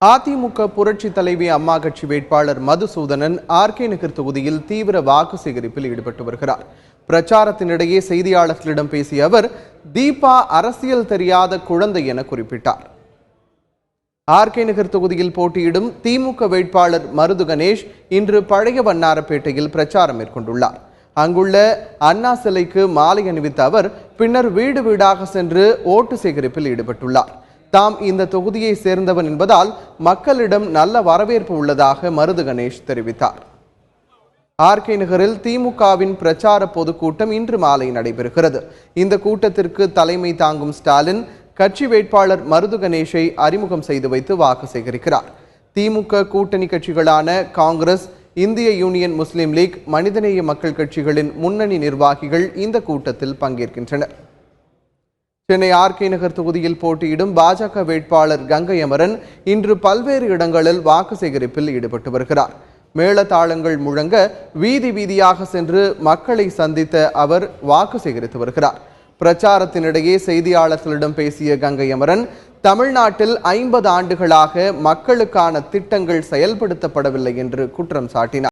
அதிமுக புரட்சி தலைவி அம்மா கட்சி வேட்பாளர் மதுசூதனன் ஆர்கே நகர் தொகுதியில் தீவிர வாக்கு சேகரிப்பில் ஈடுபட்டு வருகிறார். பிரச்சாரத்தினிடையே செய்தியாளர்களிடம் பேசிய அவர், தீபா அரசியல் தெரியாத குழந்தை என குறிப்பிட்டார். ஆர்கே நகர் தொகுதியில் போட்டியிடும் திமுக வேட்பாளர் மருது கணேஷ் இன்று பழைய வண்ணாரப்பேட்டையில் பிரச்சாரம் மேற்கொண்டுள்ளார். அங்குள்ள அண்ணா சிலைக்கு மாலை அணிவித்த அவர் பின்னர் வீடு வீடாக சென்று ஓட்டு சேகரிப்பில் ஈடுபட்டுள்ளார். தாம் இந்த தொகுதியை சேர்ந்தவன் என்பதால் மக்களிடம் நல்ல வரவேற்பு உள்ளதாக மருது கணேஷ் தெரிவித்தார். ஆர்கே நகரில் திமுகவின் பிரச்சார பொதுக்கூட்டம் இன்று மாலை நடைபெறுகிறது. இந்த கூட்டத்திற்கு தலைமை தாங்கும் ஸ்டாலின் கட்சி வேட்பாளர் மருது கணேஷை அறிமுகம் செய்து வைத்து வாக்கு சேகரிக்கிறார். திமுக கூட்டணி கட்சிகளான காங்கிரஸ், இந்திய யூனியன் முஸ்லீம் லீக், மனிதநேய மக்கள் கட்சிகளின் முன்னணி நிர்வாகிகள் இந்த கூட்டத்தில் பங்கேற்கின்றனர். சென்னை ஆர்கே நகர் தொகுதியில் போட்டியிடும் பாஜக வேட்பாளர் கங்கை அமரன் இன்று பல்வேறு இடங்களில் வாக்கு சேகரிப்பில் ஈடுபட்டு வருகிறார். மேளதாளங்கள் முழங்க வீதி வீதியாக சென்று மக்களை சந்தித்த அவர் வாக்கு சேகரித்து வருகிறார். பிரச்சாரத்தினிடையே செய்தியாளர்களிடம் பேசிய கங்கை அமரன், தமிழ்நாட்டில் 50 ஆண்டுகளாக மக்களுக்கான திட்டங்கள் செயல்படுத்தப்படவில்லை என்று குற்றம் சாட்டினார்.